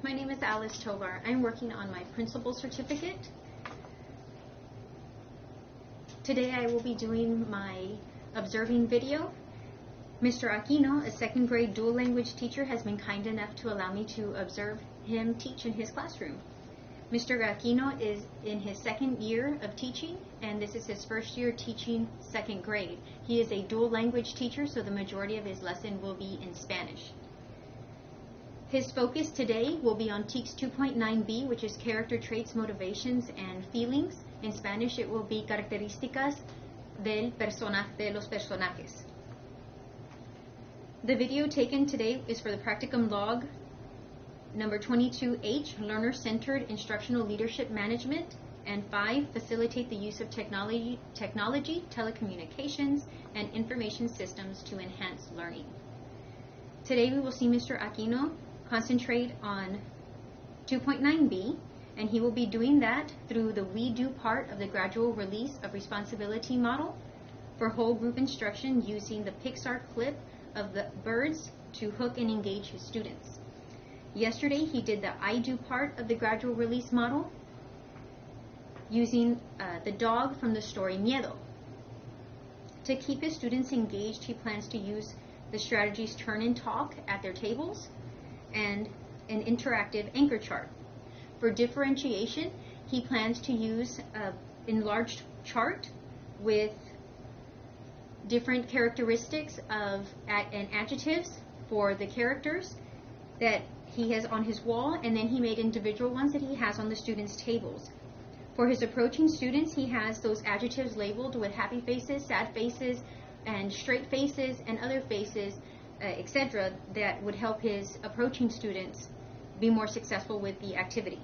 My name is Alice Tovar. I'm working on my principal certificate. Today I will be doing my observing video. Mr. Aquino, a second grade dual language teacher, has been kind enough to allow me to observe him teach in his classroom. Mr. Aquino is in his second year of teaching, and this is his first year teaching second grade. He is a dual language teacher, so the majority of his lesson will be in Spanish. His focus today will be on TEKS 2.9b, which is character traits, motivations, and feelings. In Spanish, it will be características de los personajes. The video taken today is for the practicum log number 22H, Learner-Centered Instructional Leadership Management, and 5, Facilitate the Use of technology, telecommunications, and information systems to enhance learning. Today we will see Mr. Aquino concentrate on 2.9b, and he will be doing that through the We Do part of the gradual release of responsibility model for whole group instruction using the Pixar clip of the birds to hook and engage his students. Yesterday he did the I Do part of the gradual release model using the dog from the story Miedo. To keep his students engaged, he plans to use the strategies turn and talk at their tables and an interactive anchor chart. For differentiation, he plans to use an enlarged chart with different characteristics of and adjectives for the characters that he has on his wall, and then he made individual ones that he has on the students' tables. For his approaching students, he has those adjectives labeled with happy faces, sad faces, and straight faces, and other faces, etc., that would help his approaching students be more successful with the activity.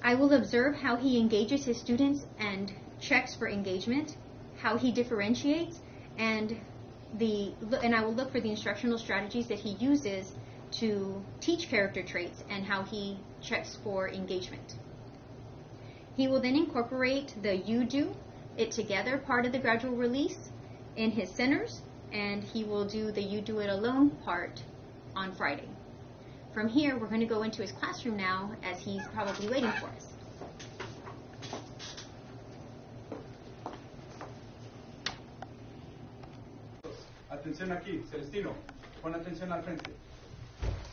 I will observe how he engages his students and checks for engagement, how he differentiates, and I will look for the instructional strategies that he uses to teach character traits and how he checks for engagement. He will then incorporate the You Do It Together part of the gradual release in his centers, and he will do the You Do It Alone part on Friday. From here, we're going to go into his classroom now, as he's probably waiting for us. Atención aquí, Celestino, pon atención al frente.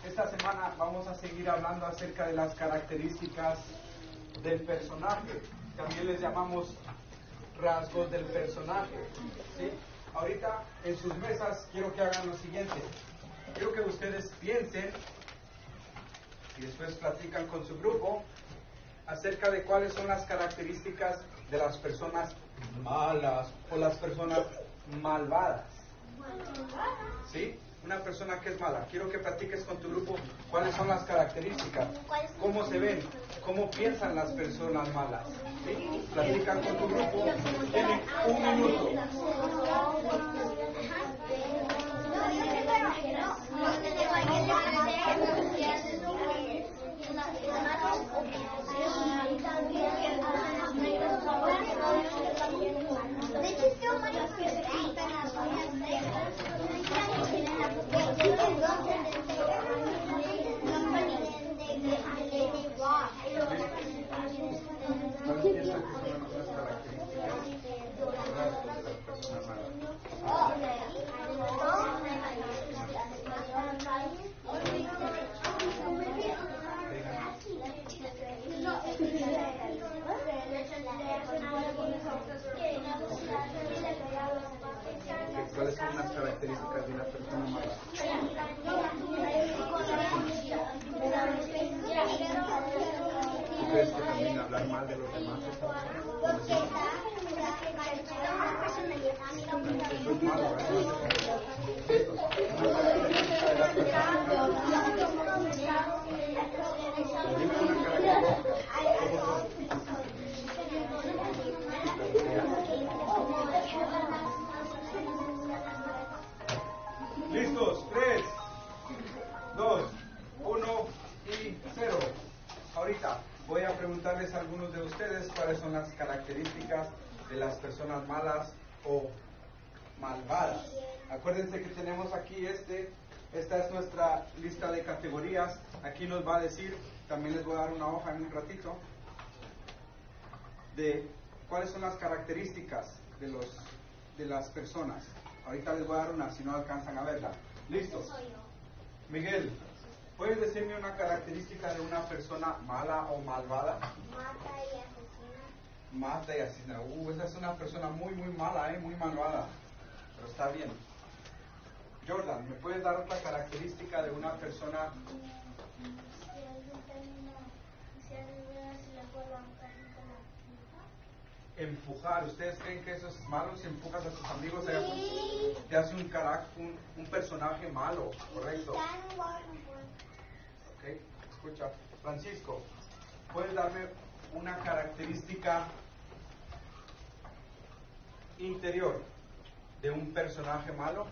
Esta semana vamos a seguir hablando acerca de las características del personaje. También les llamamos rasgos del personaje, ¿sí? Ahorita en sus mesas quiero que hagan lo siguiente. Quiero que ustedes piensen y después platican con su grupo acerca de cuáles son las características de las personas malas o las personas malvadas. ¿Sí? Una persona que es mala. Quiero que platiques con tu grupo cuáles son las características, cómo se ven, cómo piensan las personas malas. ¿Sí? Platican con tu grupo. Tienen un minuto. ¿Cuáles son las características de una persona mala? ¿Tú crees que también hablar mal de los demás es malo? Eso es malo, Dime una característica. Listos, 3, 2, 1 y 0. Ahorita voy a preguntarles a algunos de ustedes cuáles son las características de las personas malas o malvadas. Acuérdense que tenemos aquí Esta es nuestra lista de categorías. Aquí nos va a decir, también les voy a dar una hoja en un ratito, de cuáles son las características de las personas. Ahorita les voy a dar una si no alcanzan a verla. ¿Listos? Miguel, ¿puedes decirme una característica de una persona mala o malvada? Mata y asesina. Mata y asesina. Esa es una persona muy malvada, muy malvada. Pero está bien. Jordan, ¿me puedes dar otra característica de una persona? Si alguien le puede levantar como Empujar. ¿Ustedes creen que eso es malo? Si empujas a tus amigos, te hace un personaje malo, ¿correcto? Ok, escucha. Francisco, ¿puedes darme una característica interior de un personaje malo?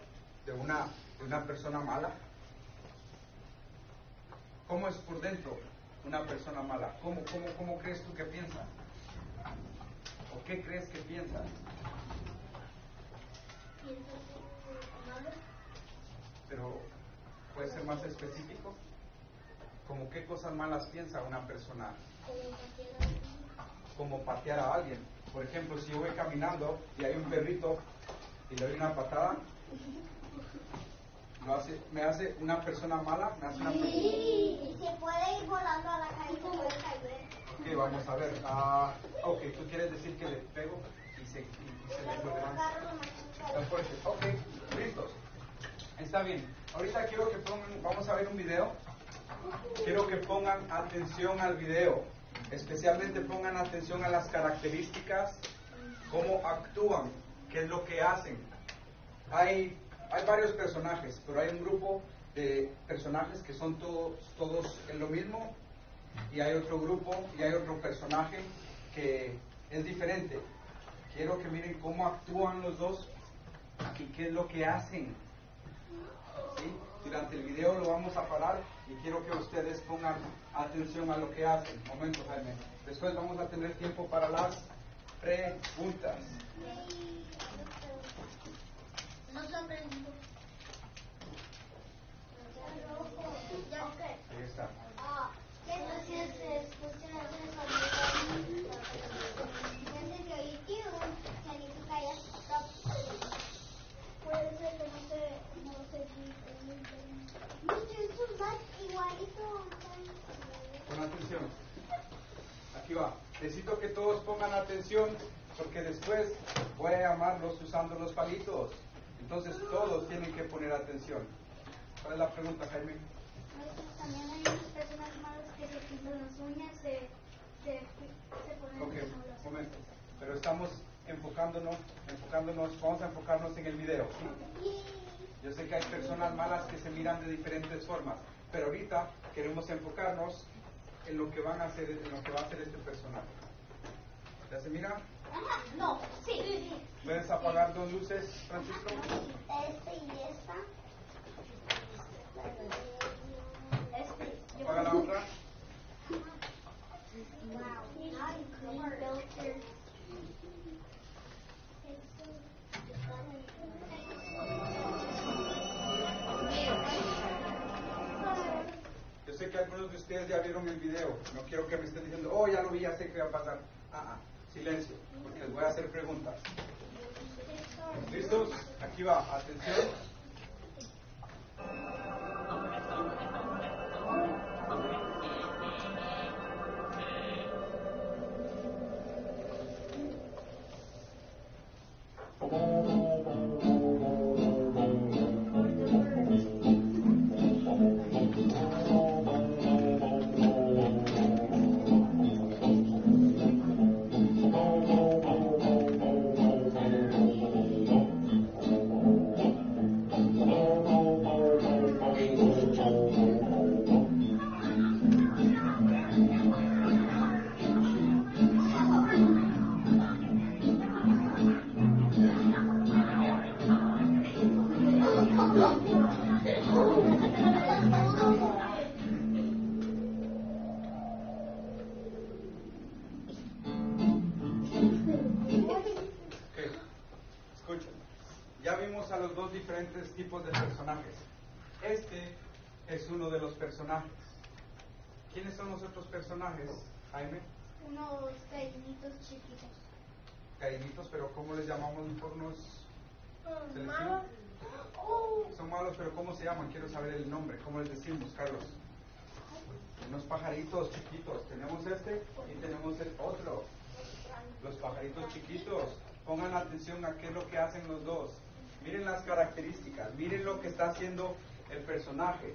De una persona mala. ¿Cómo es por dentro una persona mala? ¿Cómo crees tú que piensa? ¿O qué crees que piensa? malo. Pero, ¿puede ser más específico? ¿Cómo qué cosas malas piensa una persona? Como patear a alguien. Por ejemplo, si yo voy caminando y hay un perrito y le doy una patada, me hace una persona mala, me hace una persona... Y se puede ir volando a la calle y se puede caer. Ok, vamos a ver. Ok, tú quieres decir que le pego y se le fue tan fuerte. Ok, listos. Está bien. Ahorita quiero que vamos a ver un video. Quiero que pongan atención al video. Especialmente pongan atención a las características, cómo actúan, qué es lo que hacen. Hay varios personajes, pero hay un grupo de personajes que son todos en lo mismo, y hay otro grupo y hay otro personaje que es diferente. Quiero que miren cómo actúan los dos y qué es lo que hacen. ¿Sí? Durante el video lo vamos a parar y quiero que ustedes pongan atención a lo que hacen. Momento, Jaime. Después vamos a tener tiempo para las preguntas. No son preguntas. Ahí está. ¿Qué canciones se escuchan en gente que oí que significa ya stop? Puede ser que no se dice. Es un igualito. Pon atención. Aquí va. Necesito que todos pongan atención porque después voy a llamarlos usando los palitos. Entonces todos tienen que poner atención. ¿Cuál es la pregunta, Jaime? También hay unas personas malas que se pintan las uñas, se ponen Ok, momento. Pero estamos enfocándonos, vamos a enfocarnos en el video, ¿sí? Yo sé que hay personas malas que se miran de diferentes formas, pero ahorita queremos enfocarnos en lo que van a hacer, en lo que va a hacer este personaje. ¿Ya se mira? Ajá, no, sí. ¿Puedes apagar dos luces, Francisco? Este y esta. Apaga la otra. Yo sé que algunos de ustedes ya vieron el video. No quiero que me estén diciendo, oh, ya lo vi, ya sé qué va a pasar. Silencio, porque les voy a hacer preguntas. ¿Listos? Aquí va, atención. Escuchen, ya vimos a los dos diferentes tipos de personajes. Este es uno de los personajes. ¿Quiénes son los otros personajes, Jaime? Unos pequeñitos chiquitos. Caínitos, pero ¿cómo les llamamos por unos? Malos. Son malos, pero ¿cómo se llaman? Quiero saber el nombre. ¿Cómo les decimos, Carlos? Unos pajaritos chiquitos. Tenemos este y tenemos el otro. Los pajaritos chiquitos. Pongan atención a qué es lo que hacen los dos. Miren las características. Miren lo que está haciendo el personaje.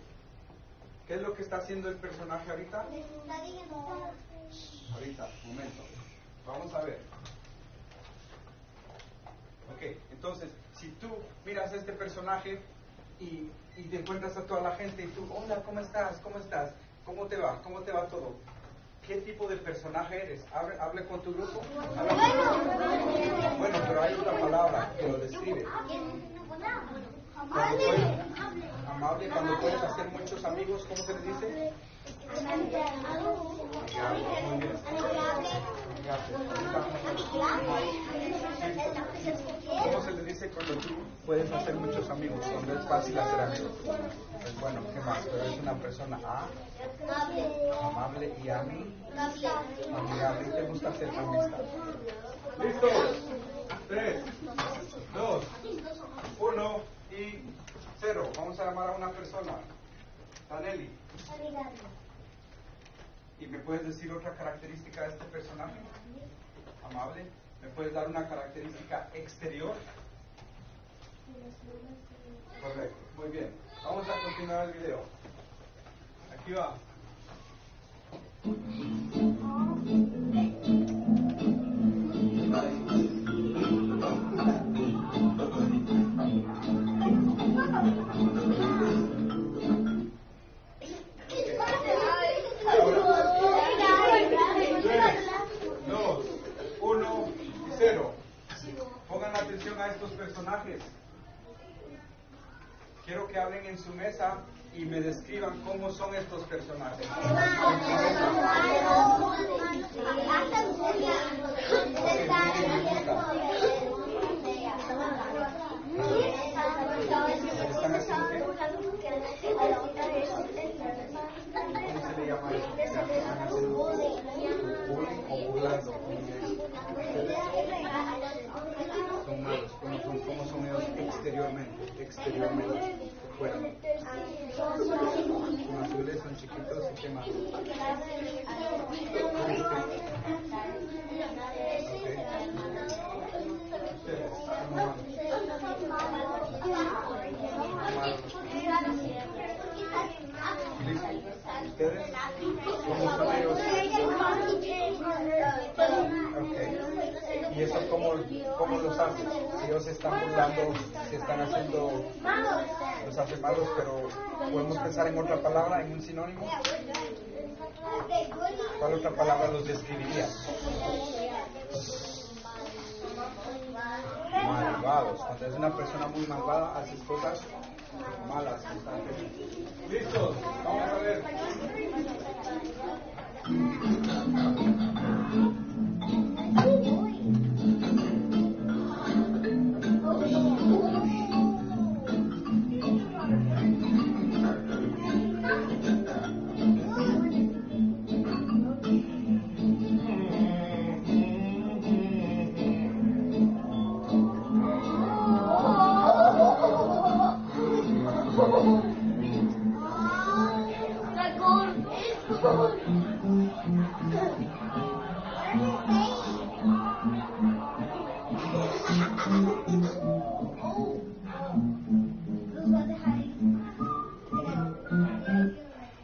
¿Qué es lo que está haciendo el personaje ahorita? Ahorita, un momento. Vamos a ver. Ok, entonces, si tú miras a este personaje y te encuentras a toda la gente y tú, hola, ¿cómo estás? ¿Cómo estás? ¿Cómo te va? ¿Cómo te va todo? ¿Qué tipo de personaje eres? ¿Hable con tu grupo? Bueno, pero hay otra palabra que lo describe. Amable, cuando puedes hacer muchos amigos, ¿cómo se le dice? Muy bien. ¿Cómo se le dice cuando tú puedes hacer muchos amigos? Cuando es fácil hacer amigos. Pues bueno, ¿qué más? Pero es una persona amable y amigable. ¿Te gusta hacer amistad? ¿Listos? 3, 2, 1 y 0. Vamos a llamar a una persona. Daneli. ¿Y me puedes decir otra característica de este personaje? Amable. ¿Me puedes dar una característica exterior? Correcto, muy bien. Vamos a continuar el video. Aquí va. Pongan atención a estos personajes. Quiero que hablen en su mesa y me describan cómo son estos personajes. ¿Están haciendo qué? ¿Cómo se le llama eso? ¿Están haciendo bullying o burlando? Son malos. ¿Cómo son ellos exteriormente? Bueno, son azules, son chiquitos y qué más. ¿Ustedes? ¿Cómo son ellos? Okay. ¿Y eso cómo los hacen? Si ellos se están burlando, se están haciendo, los hacen malos, pero podemos pensar en otra palabra, en un sinónimo. ¿Cuál otra palabra los describiría? Malvados. Cuando es una persona muy malvada, hace cosas malas. ¿Listos? Vamos a ver.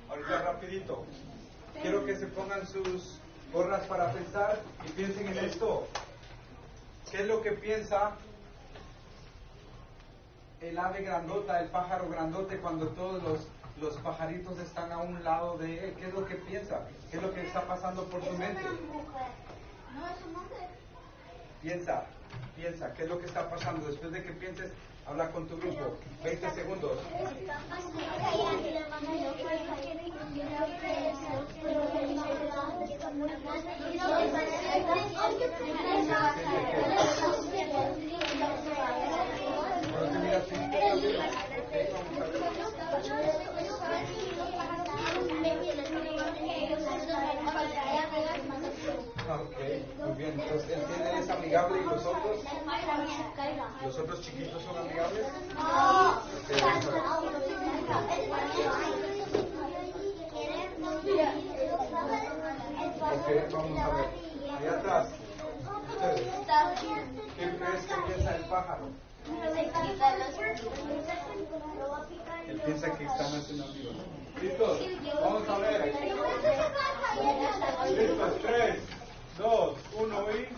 Ahorita rapidito. Quiero que se pongan sus gorras para pensar y piensen en esto. ¿Qué es lo que piensa el ave grandota, el pájaro grandote, cuando todos los pajaritos están a un lado de él? ¿Qué es lo que piensa? ¿Qué es lo que está pasando por su mente? No es un hombre. Piensa, ¿qué es lo que está pasando? Después de que pienses, habla con tu grupo. 20 segundos. Cuando te miras, vamos a ver. ¿Los otros chiquitos son amigables? Ok, vamos a ver. Allá atrás. Ustedes. ¿Quién crees que piensa el pájaro? Él piensa que están haciendo amigos. ¿Listos? Vamos a ver. ¿Listos? 3, 2, 1 y...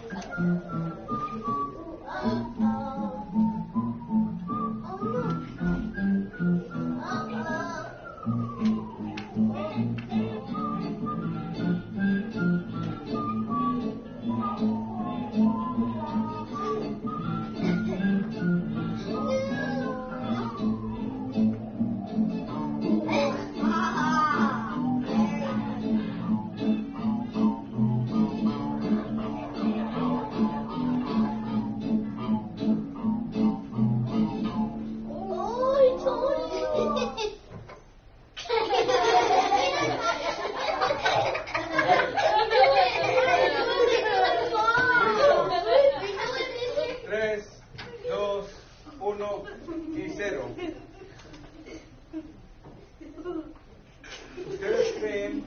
¿Ustedes creen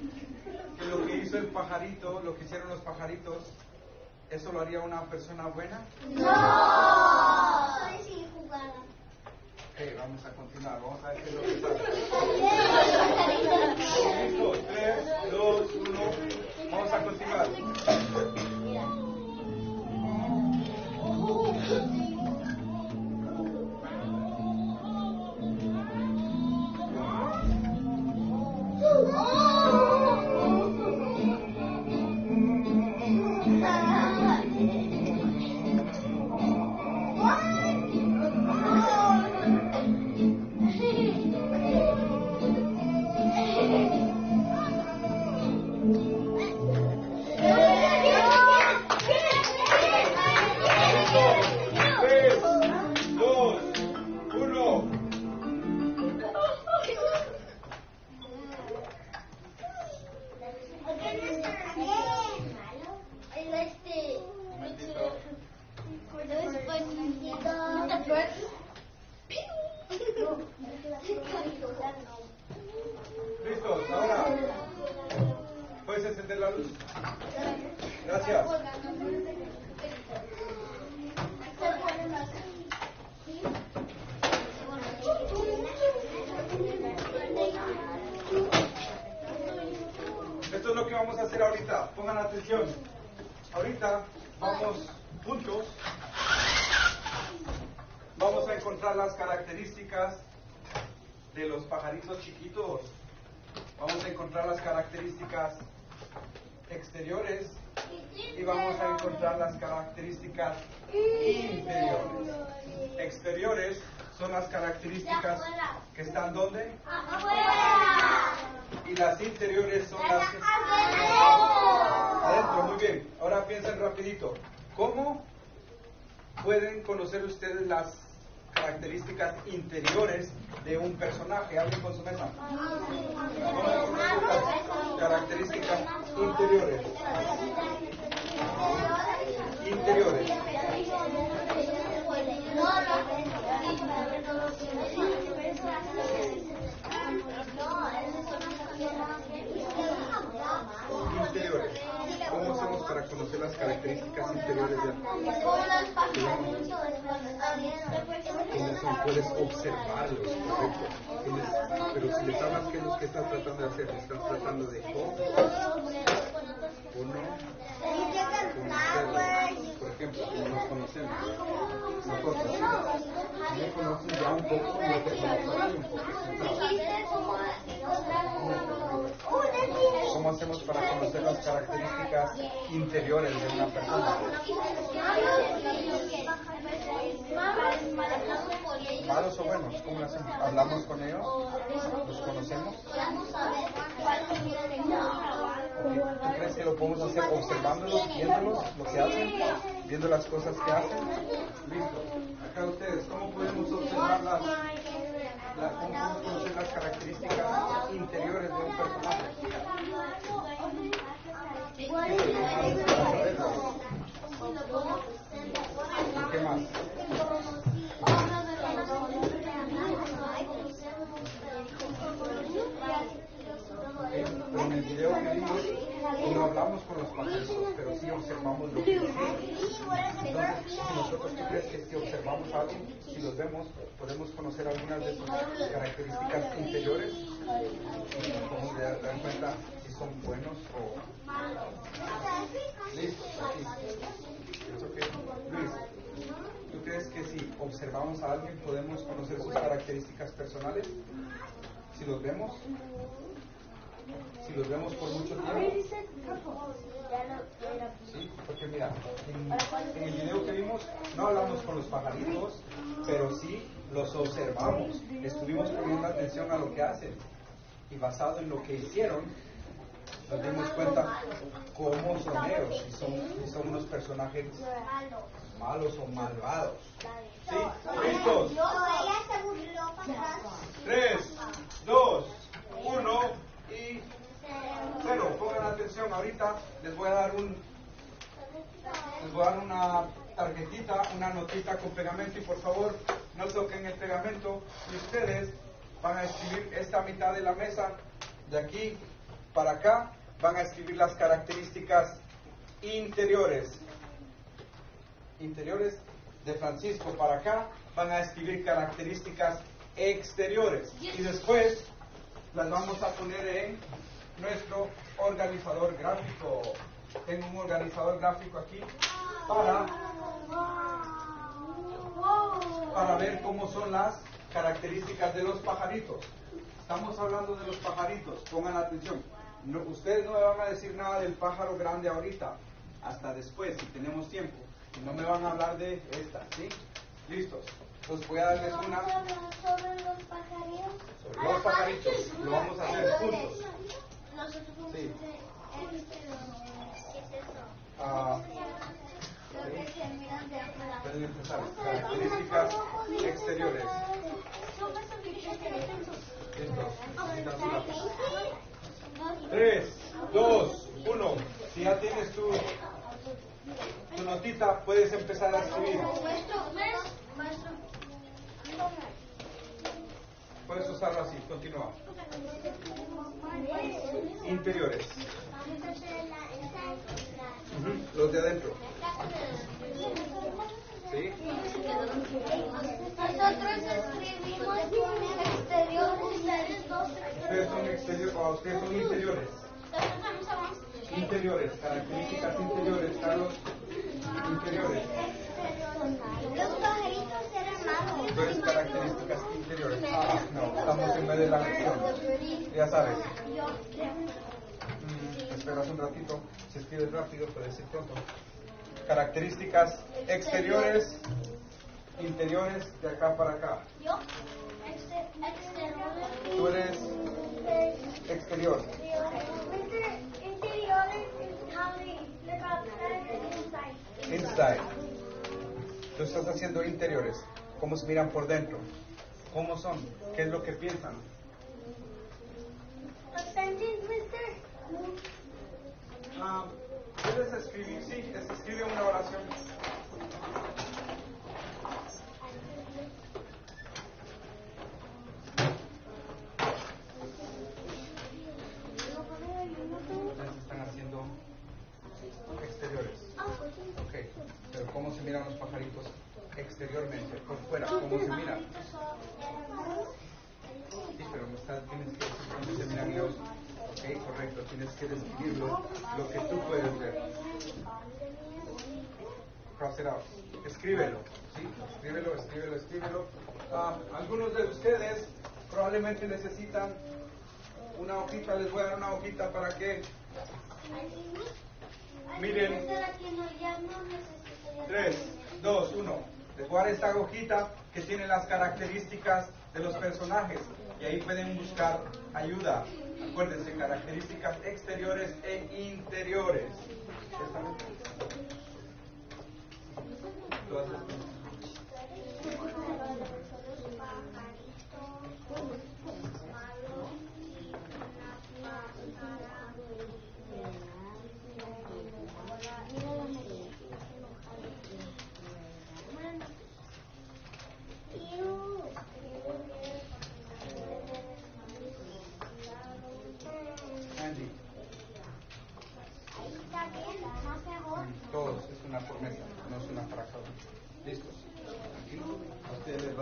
que lo que hizo el pajarito, lo que hicieron los pajaritos, eso lo haría una persona buena? No. Ok, vamos a continuar, vamos a ver qué es lo que sale. Listo, 3, 2, 1, vamos a continuar. ¿Listos? Ahora, ¿puedes encender la luz? Gracias. Esto es lo que vamos a hacer ahorita. Pongan atención. Ahorita vamos juntos. Vamos a encontrar las características de los pajaritos chiquitos. Vamos a encontrar las características exteriores y vamos a encontrar las características interiores. Exteriores son las características que están ¿dónde? Afuera. Y las interiores son las que adentro. Muy bien. Ahora piensen rapidito. ¿Cómo pueden conocer ustedes las características interiores de un personaje? Hablen con su mesa. Las características interiores. Interiores. Interiores. ¿Cómo hacemos para conocer las características interiores de puedes observarlos, correcto. Pero si les hablas, ¿qué es lo que estás tratando de hacer? ¿Estás tratando de conocerlos? Por ejemplo, como nos conocemos nosotros, me conocen ya un poco, yo te conozco un poco. ¿Cómo hacemos para conocer las características interiores de una persona? ¿Malos o buenos? ¿Cómo lo hacemos? ¿Hablamos con ellos? ¿Los conocemos? ¿Tú crees que lo podemos hacer observándolos, viéndolos, lo que hacen, viendo las cosas que hacen? Listo. Acá ustedes, ¿cómo podemos observar cómo podemos conocer las características interiores de un personaje? Pero en el video que vimos no hablamos con los pajaritos, pero sí observamos lo que hicieron. Entonces, si nosotros, ¿tú crees que si observamos algo, si los vemos, podemos conocer algunas de sus características interiores? Podemos dar cuenta si son buenos o malos. Listo, aquí. Luis, ¿tú crees que si observamos a alguien podemos conocer sus características personales? Si los vemos. Si los vemos por mucho tiempo. Sí, porque mira, en el video que vimos no hablamos con los pajaritos, pero sí los observamos. Estuvimos poniendo atención a lo que hacen. Y basado en lo que hicieron, nos dimos cuenta cómo son ellos, si son unos personajes malos o malvados. ¿Sí? ¿Listos? 3, 2, 1 y 0. Pongan atención, ahorita les voy a dar una tarjetita, una notita con pegamento y por favor no toquen el pegamento y ustedes van a escribir esta mitad de la mesa de aquí para acá, van a escribir las características interiores de Francisco. Para acá van a escribir características exteriores y después las vamos a poner en nuestro organizador gráfico. Tengo un organizador gráfico aquí para ver cómo son las características de los pajaritos. Estamos hablando de los pajaritos, pongan atención. No, ustedes no me van a decir nada del pájaro grande ahorita, hasta después, si tenemos tiempo. Y no me van a hablar de esta, ¿sí? ¿Listos? Entonces voy a darles una... ¿Sobre los pajaritos? Sobre los pajaritos, lo vamos a hacer juntos. Sí. Pueden empezar. Características exteriores. Listos. 3, 2, 1. Si ya tienes tu notita, puedes empezar a escribir. Puedes usarlo así, continúa. Interiores. Los de adentro. ¿Sí? Nosotros escribimos exteriores, ustedes son interiores. Interiores, características interiores, Carlos. Interiores. Los pajaritos eran malos. Entonces, características interiores. No, estamos en medio de la lección. Ya sabes. Esperas un ratito. Si escribes rápido, puedes ir pronto. Características exteriores, interiores, de acá para acá. Yo, Tú eres exterior. Inside. Tú estás haciendo interiores. ¿Cómo se miran por dentro? ¿Cómo son? ¿Qué es lo que piensan? ¿Puedes escribir? Sí, escribe una oración. Están haciendo exteriores. Ok, pero ¿cómo se miran los pajaritos exteriormente? Por fuera, ¿cómo se miran? Sí, pero tienes que decir cómo se miran ellos. Ok, correcto, tienes que describirlo, lo que tú puedes ver. Cross it out. Escríbelo, ¿sí? Escríbelo. Algunos de ustedes probablemente necesitan una hojita, les voy a dar una hojita para que miren. 3, 2, 1. Les voy a dar esta hojita que tiene las características de los personajes y ahí pueden buscar ayuda. Acuérdense, características exteriores e interiores.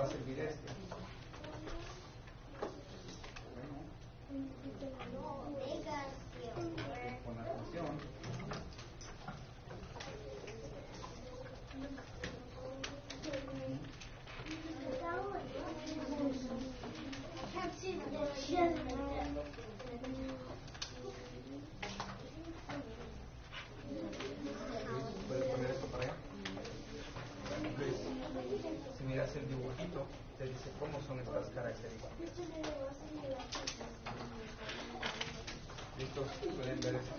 va a servir este? Con atención. ¿Puedes poner esto para allá? Luis, si miras el dibujito, te dice cómo son estas características. ¿Listos? ¿Pueden ver eso?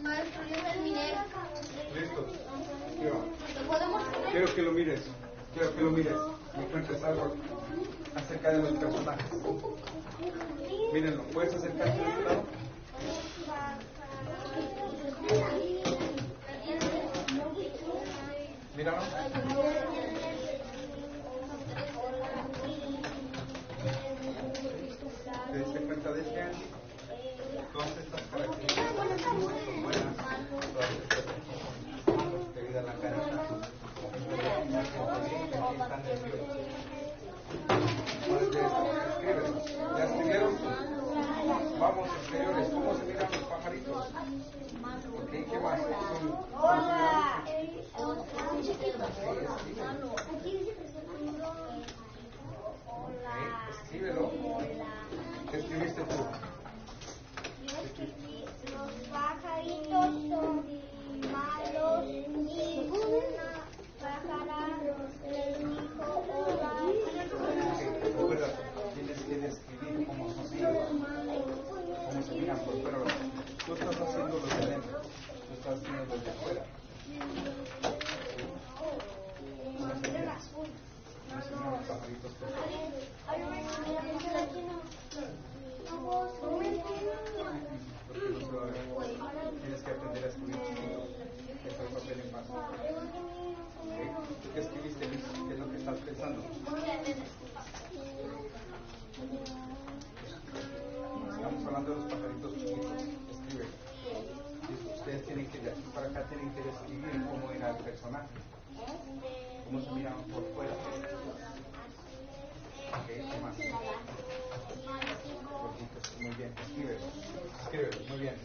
¿Listos? Quiero que lo mires. Quiero que lo mires. Me cuentes algo acerca de los personajes. Mírenlo. ¿Puedes acercarte de este lado? Míralo. ¿Te diste cuenta de este año? Todas estas características son buenas. Todas estas son malos debido a la carita. Están nerviosos. Escríbelo. ¿Ya escribieron? Vamos, exteriores. ¿Cómo se miran los pajaritos? Ok, ¿qué más? Escríbelo. ¿Qué escribiste tú? Los pajaritos son malos y una pájara les dijo hola. Acuérdate, tienes que describir cómo son ellos, cómo se miran por fuera. Tú estás haciendo los de adentro, tú estás haciendo los de afuera. ¿Cómo se miran los pajaritos por fuera? Tienes que aprender a escribir chiquito. Deja el papel en paz. ¿Tú qué escribiste, Luis? ¿Qué es lo que estás pensando? Estamos hablando de los pajaritos chiquitos. Escribe. Ustedes tienen que, de aquí para acá, tienen que describir cómo era el personaje. Cómo se miraban por fuera. Ok, ¿qué más? Cortitos, muy bien. Escribe. Escribe, muy bien.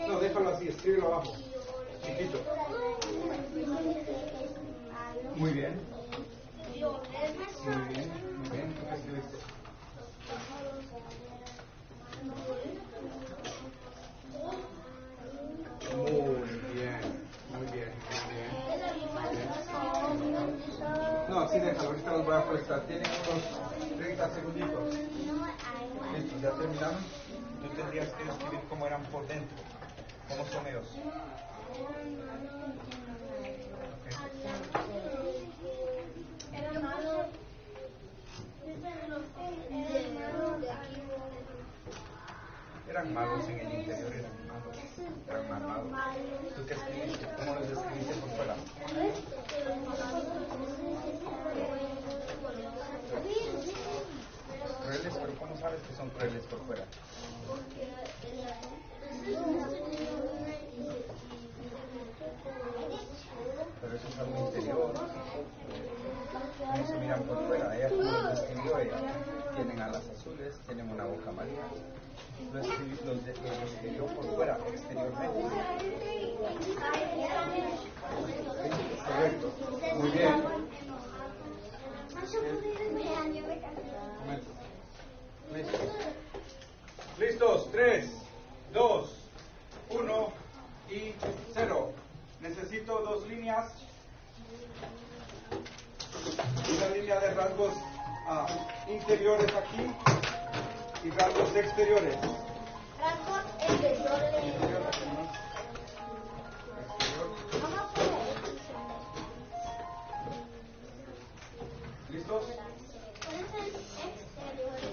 No, déjalo así, escríbelo abajo. Chiquito. Muy bien. Muy bien, muy bien. ¿Tú qué escribiste? Muy bien, muy bien, muy bien. No, así déjalo, ahorita los voy a prestar. Tienen unos 30 segunditos. Listo, ¿ya terminaron? Tú tendrías que describir cómo eran por dentro. ¿Cómo son ellos? Eran malos en el interior, eran malvados. ¿Tú qué escribiste? ¿Cómo los describiste por fuera? Crueles, pero ¿cómo sabes que son crueles por fuera? Pero eso es algo interior. ¿Cómo se miran por fuera? Ella, como lo describió ella, tienen alas azules, tienen una boca amarilla. Los describió por fuera, exteriormente. Correcto. Muy bien. Listos. 3, 2, 1 y 0. Necesito 2 líneas. Una línea de rasgos interiores aquí y rasgos exteriores. Rasgos exteriores. ¿Listos?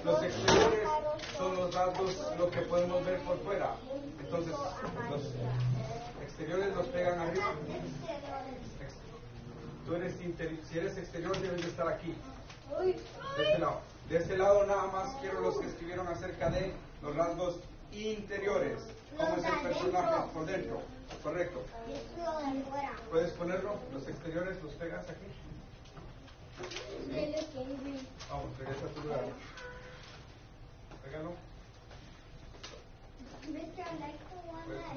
Los exteriores son los rasgos, lo que podemos ver por fuera. Entonces, los exteriores los pegan arriba. Tú eres si eres exterior, debes de estar aquí. De este lado. De este lado nada más quiero los que escribieron acerca de los rasgos interiores. ¿Cómo es el personaje por dentro? Correcto. ¿Puedes ponerlo? Los exteriores los pegas aquí. ¿Sí? Vamos, regresa a tu lugar. Pégalo. Mr. I like the one that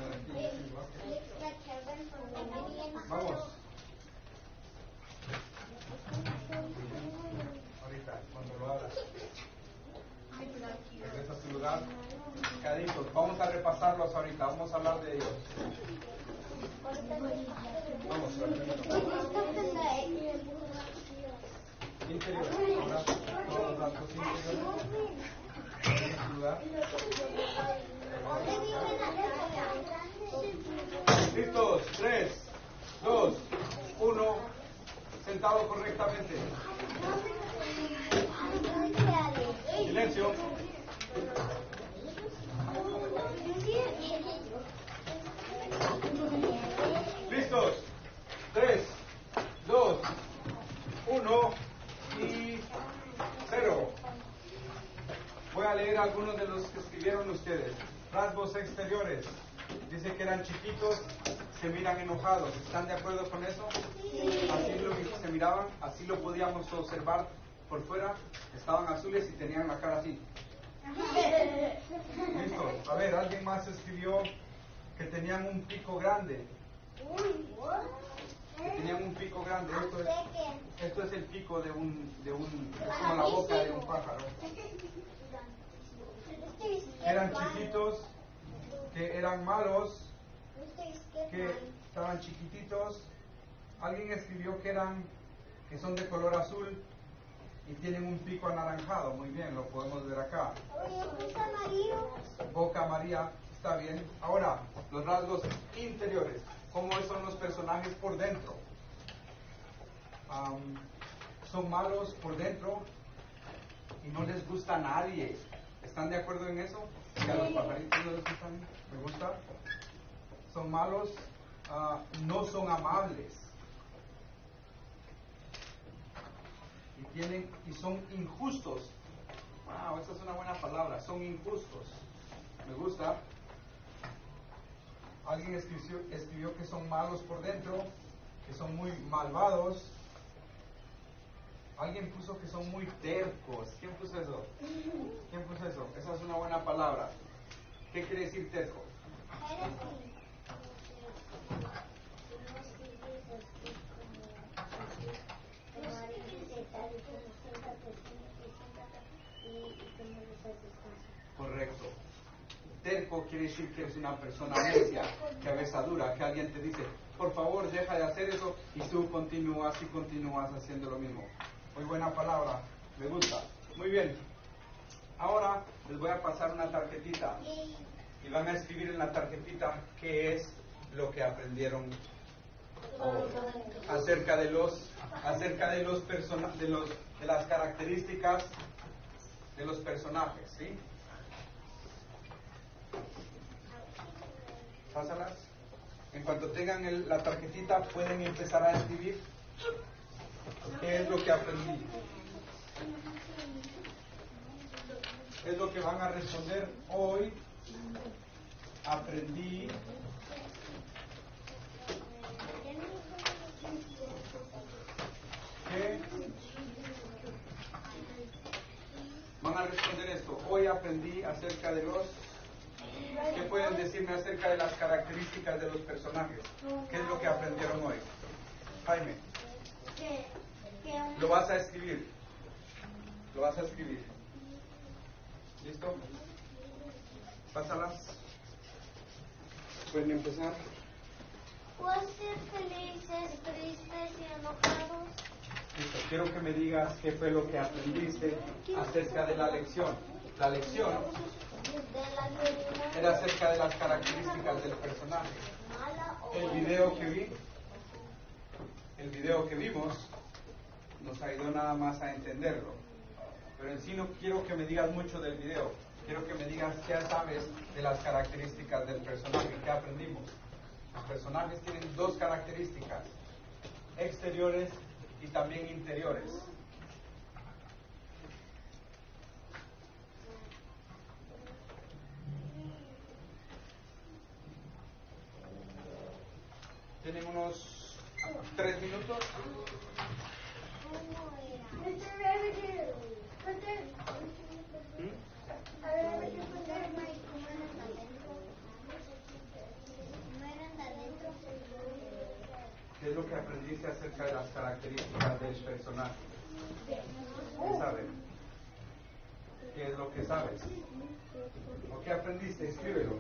looks like Kevin from Minions. Vamos. Ahorita, cuando lo abras. Regresa a tu lugar. Caditos. Vamos a repasarlos ahorita. Vamos a hablar de ellos. Vamos, interior. Ahora, todos los datos interiores. Regresa a tu lugar. Listos. 3, 2, 1. Sentado correctamente. Silencio. Listos. 3, 2, 1 y 0. Voy a leer algunos de los que escribieron ustedes. Rasgos exteriores. Dice que eran chiquitos, se miran enojados. ¿Están de acuerdo con eso? Sí. Así lo que se miraban, así lo podíamos observar por fuera. Estaban azules y tenían la cara así. Listo. A ver, alguien más escribió que tenían un pico grande. Que tenían un pico grande. Esto es el pico de un es como la boca de un pájaro. Eran chiquitos, que eran malos, que estaban chiquititos. Alguien escribió que son de color azul y tienen un pico anaranjado. Muy bien, lo podemos ver acá. Boca amarilla, está bien. Ahora, los rasgos interiores. ¿Cómo son los personajes por dentro? Son malos por dentro y no les gusta a nadie. ¿Están de acuerdo en eso? Que a los pajaritos no les gustan. ¿Me gusta? Son malos, no son amables. Y son injustos. Wow, esa es una buena palabra. Son injustos. Me gusta. Alguien escribió que son malos por dentro, que son muy malvados. Alguien puso que son muy tercos. ¿Quién puso eso? ¿Quién puso eso? Esa es una buena palabra. ¿Qué quiere decir terco? Correcto. Terco quiere decir que eres una persona necia, cabezadura, que alguien te dice, por favor, deja de hacer eso, y tú continúas y continúas haciendo lo mismo. Muy buena palabra, me gusta. Muy bien. Ahora les voy a pasar una tarjetita y van a escribir en la tarjetita qué es lo que aprendieron acerca de las características de los personajes, ¿sí? Pásalas. En cuanto tengan la tarjetita, pueden empezar a escribir qué es lo que aprendí. Es lo que van a responder hoy. Aprendí. ¿Qué? Van a responder esto. Hoy aprendí acerca de los... ¿Qué pueden decirme acerca de las características de los personajes? ¿Qué es lo que aprendieron hoy? Jaime. Lo vas a escribir. Lo vas a escribir. ¿Listo? Pásalas. ¿Pueden empezar? ¿Pueden ser felices, tristes y enojados? Listo. Quiero que me digas qué fue lo que aprendiste acerca de la lección. La lección era acerca de las características del personaje. El video que vimos nos ayudó nada más a entenderlo. Pero en sí no quiero que me digas mucho del video. Quiero que me digas qué sabes de las características del personaje. ¿Qué aprendimos? Los personajes tienen dos características: exteriores y también interiores. Tienen unos 3 minutos. aprendiste acerca de las características del personaje? ¿Qué sabes? ¿Qué es lo que sabes? ¿O qué aprendiste? Escríbelo.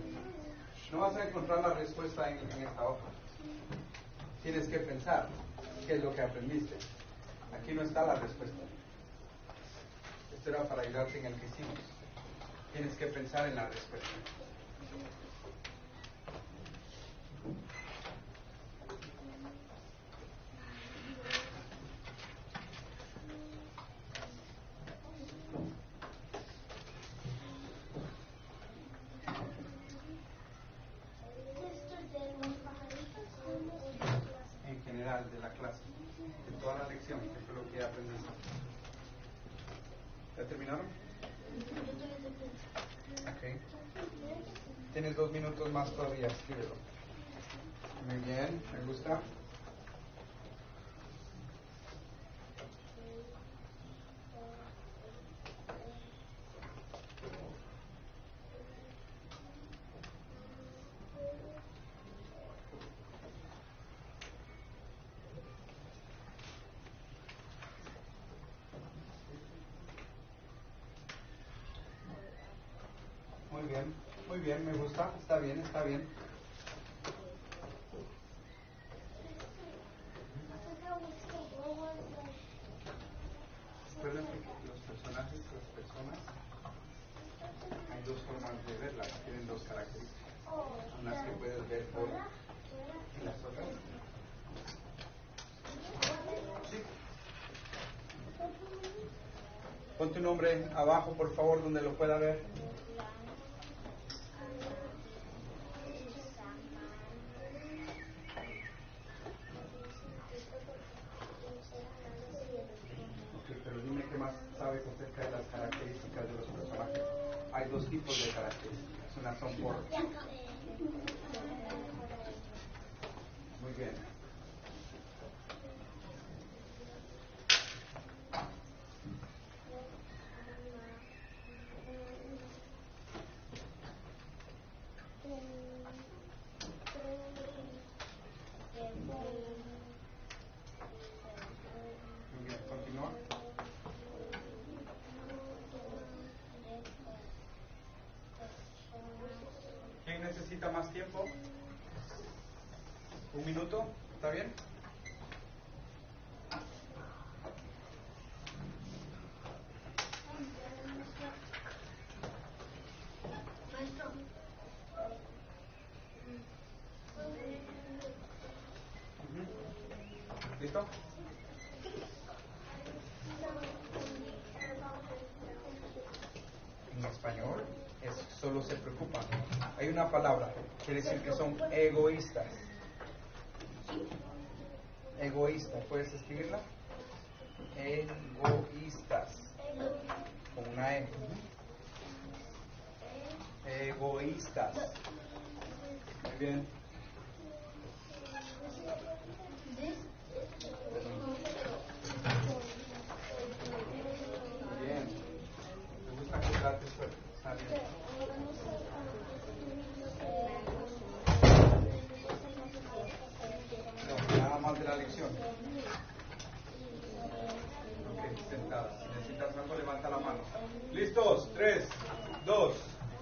No vas a encontrar la respuesta en esta hoja. Tienes que pensar qué es lo que aprendiste. Aquí no está la respuesta. Esto era para ayudarte en el que hicimos. Tienes que pensar en la respuesta. En general, de la clase, de toda la lección, que fue lo que aprendiste. ¿Ya terminaron? Ok. Tienes 2 minutos más todavía, escríbelo. Muy bien, me gusta. Muy bien, me gusta. Está bien, está bien. Recuerden que los personajes, las personas, hay 2 formas de verlas, tienen 2 características. Unas que puedes ver por y las otras. Sí. Pon tu nombre abajo, por favor, donde lo pueda ver. Ok, pero dime qué más sabes acerca de las características de los personajes. Hay 2 tipos de características. Unas son por... Muy bien. Muy bien, continúa. ¿Quién necesita más tiempo? 1 minuto, ¿está bien? ¿Listo? En español solo se preocupan. Hay una palabra, quiere decir que son egoístas. Egoísta, ¿puedes escribirla? Egoístas. Con una E. Egoístas. Muy bien. Bien. Me gusta que trates fuerte. Está bien. No, nada más de la lección. Ok, sentada. Si necesitas algo, levanta la mano. ¿Listos? 3, 2,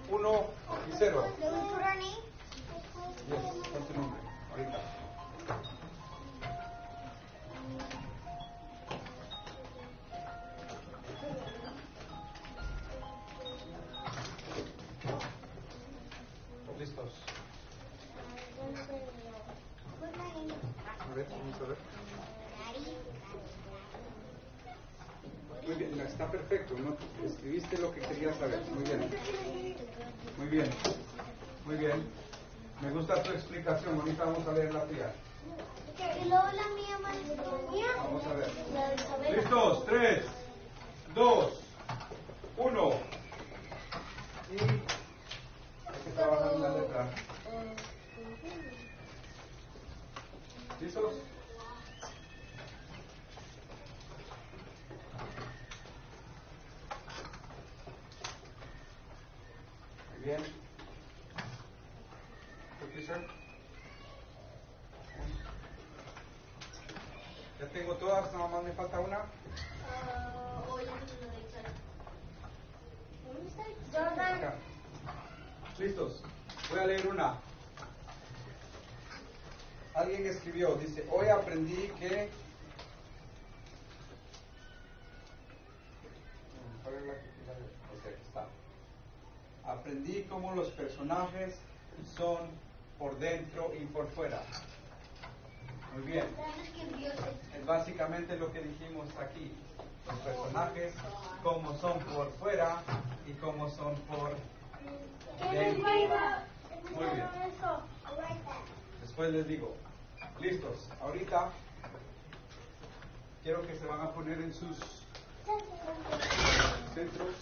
1 y 0. Yes, pon tu nombre. Ahorita. ¿Listos? A ver, vamos a ver. Muy bien, está perfecto, ¿no? Escribiste lo que querías saber. Muy bien. Muy bien. Muy bien. Me gusta tu explicación. Ahorita vamos a ver la tuya. Y luego la mía más mía. Vamos a ver. La de Isabela. ¿Listos? 3, 2, 1. Y hay que trabajar en la letra. ¿Listos? Muy bien. Profesor. tengo todas, nada más me falta una. Hoy es una lección. ¿Dónde está? Jordan. Acá. Listos. Voy a leer una. Alguien escribió, dice, hoy aprendí que... ¿Cuál es la que... Ok, aquí está. Aprendí cómo los personajes son por dentro y por fuera. Muy bien. Es básicamente lo que dijimos aquí. Los personajes, cómo son por fuera y cómo son por dentro. Muy bien. Después les digo. Listos. Ahorita quiero que se van a poner en sus centros.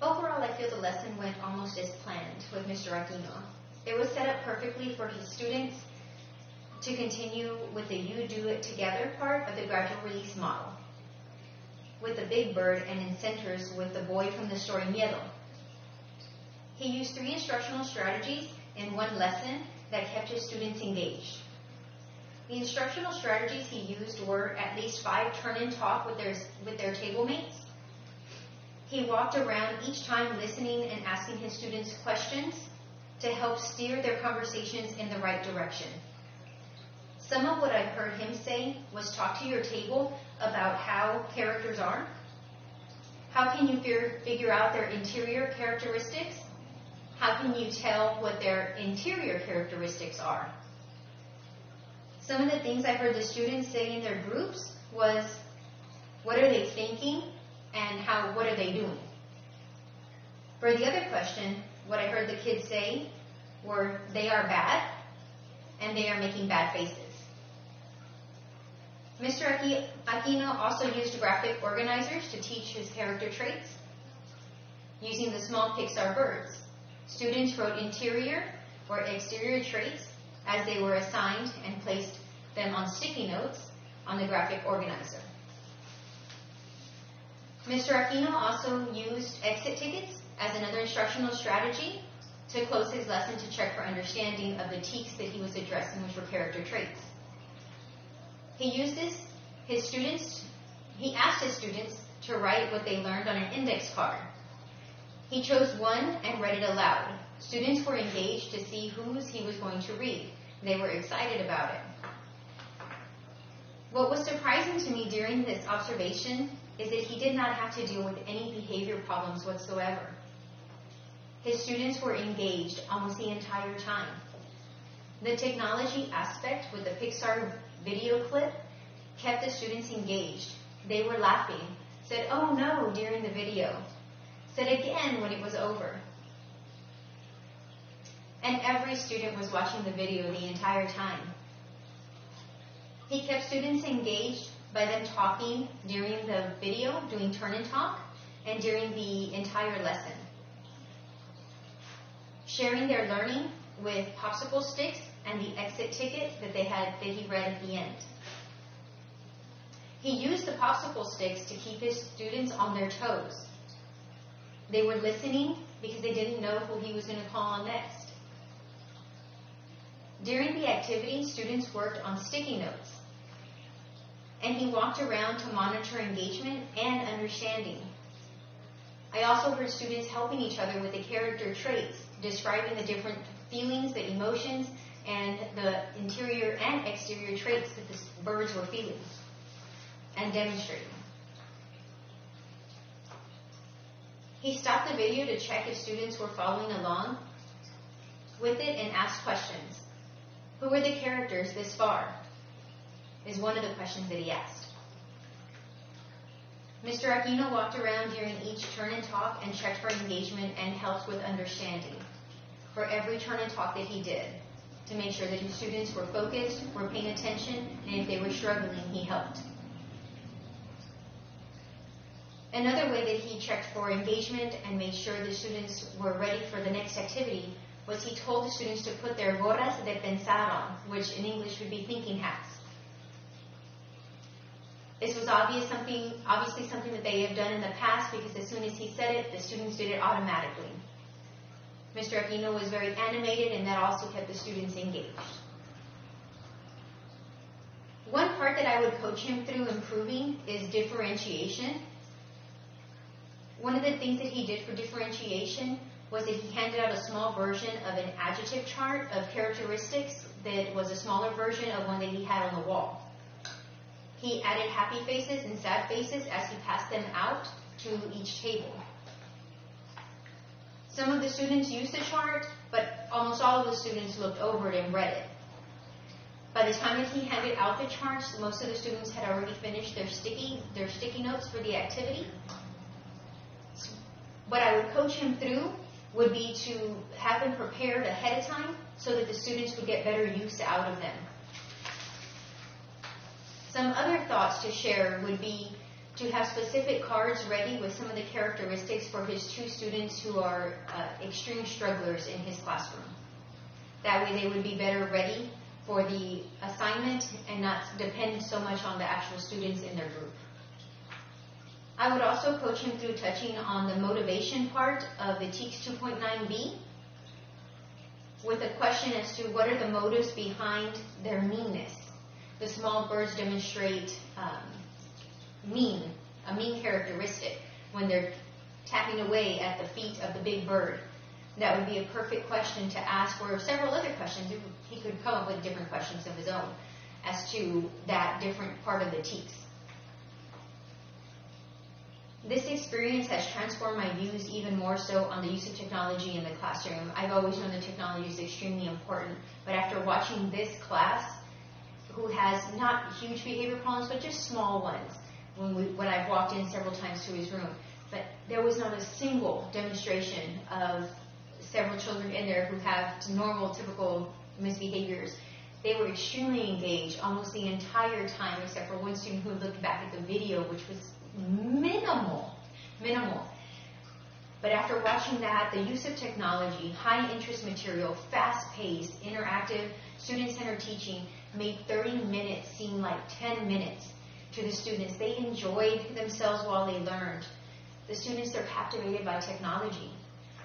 Overall, I feel the lesson went almost as planned with Mr. Aquino. It was set up perfectly for his students to continue with the you do it together part of the gradual release model, with the big bird and in centers with the boy from the story Miedo. He used 3 instructional strategies in one lesson that kept his students engaged. The instructional strategies he used were at least 5 turn and talk with their table mates. He walked around each time listening and asking his students questions to help steer their conversations in the right direction. Some of what I've heard him say was talk to your table about how characters are. How can you figure out their interior characteristics? How can you tell what their interior characteristics are? Some of the things I heard the students say in their groups was, what are they thinking and what are they doing? For the other question, what I heard the kids say were, they are bad and they are making bad faces. Mr. Aquino also used graphic organizers to teach his character traits. Using the small Pixar birds, students wrote interior or exterior traits as they were assigned and placed them on sticky notes on the graphic organizer. Mr. Aquino also used exit tickets as another instructional strategy to close his lesson to check for understanding of the tics that he was addressing, which were character traits. He asked his students to write what they learned on an index card. He chose one and read it aloud. Students were engaged to see whose he was going to read. They were excited about it. What was surprising to me during this observation is that he did not have to deal with any behavior problems whatsoever. His students were engaged almost the entire time. The technology aspect with the Pixar video clip kept the students engaged. They were laughing, said, "Oh no," during the video, said again when it was over. And every student was watching the video the entire time. He kept students engaged by them talking during the video, doing turn and talk, and during the entire lesson. Sharing their learning with popsicle sticks and the exit ticket that he read at the end. He used the popsicle sticks to keep his students on their toes. They were listening because they didn't know who he was going to call on next. During the activity, students worked on sticky notes, and he walked around to monitor engagement and understanding. I also heard students helping each other with the character traits, describing the different feelings, the emotions, and the interior and exterior traits that the birds were feeling and demonstrating. He stopped the video to check if students were following along with it and asked questions. Who were the characters this far? Is one of the questions that he asked. Mr. Aquino walked around during each turn and talk and checked for engagement and helped with understanding for every turn and talk that he did to make sure that his students were focused, were paying attention, and if they were struggling, he helped. Another way that he checked for engagement and made sure the students were ready for the next activity was he told the students to put their gorras de pensar on, which in English would be thinking hats. This was obviously something that they have done in the past, because as soon as he said it, the students did it automatically. Mr. Aquino was very animated, and that also kept the students engaged. One part that I would coach him through improving is differentiation. One of the things that he did for differentiation was that he handed out a small version of an adjective chart of characteristics that was a smaller version of one that he had on the wall. He added happy faces and sad faces as he passed them out to each table. Some of the students used the chart, but almost all of the students looked over it and read it. By the time that he handed out the charts, most of the students had already finished their sticky notes for the activity. What I would coach him through would be to have them prepared ahead of time so that the students would get better use out of them. Some other thoughts to share would be to have specific cards ready with some of the characteristics for his 2 students who are extreme strugglers in his classroom. That way they would be better ready for the assignment and not depend so much on the actual students in their group. I would also coach him through touching on the motivation part of the TEACS 2.9b with a question as to what are the motives behind their meanness. The small birds demonstrate a mean characteristic when they're tapping away at the feet of the big bird. That would be a perfect question to ask, or several other questions. He could come up with different questions of his own as to that different part of the TEACS. This experience has transformed my views even more so on the use of technology in the classroom. I've always known that technology is extremely important, but after watching this class, who has not huge behavior problems, but just small ones, when I've walked in several times to his room, but there was not a single demonstration of several children in there who have normal, typical misbehaviors. They were extremely engaged almost the entire time, except for one student who looked back at the video, which was minimal. But after watching that, the use of technology, high interest material, fast-paced, interactive, student-centered teaching made 30 minutes seem like 10 minutes to the students. They enjoyed themselves while they learned. The students are captivated by technology.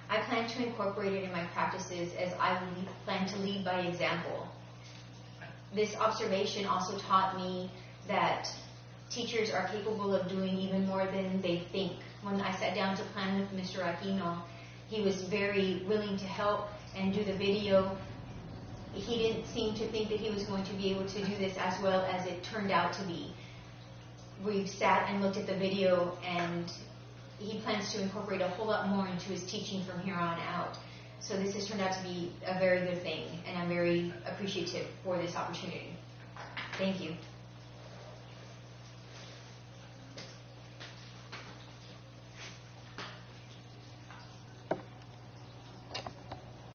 I plan to incorporate it in my practices as I plan to lead by example. This observation also taught me that teachers are capable of doing even more than they think. When I sat down to plan with Mr. Aquino, he was very willing to help and do the video. He didn't seem to think that he was going to be able to do this as well as it turned out to be. We've sat and looked at the video, and he plans to incorporate a whole lot more into his teaching from here on out. So this has turned out to be a very good thing, and I'm very appreciative for this opportunity. Thank you.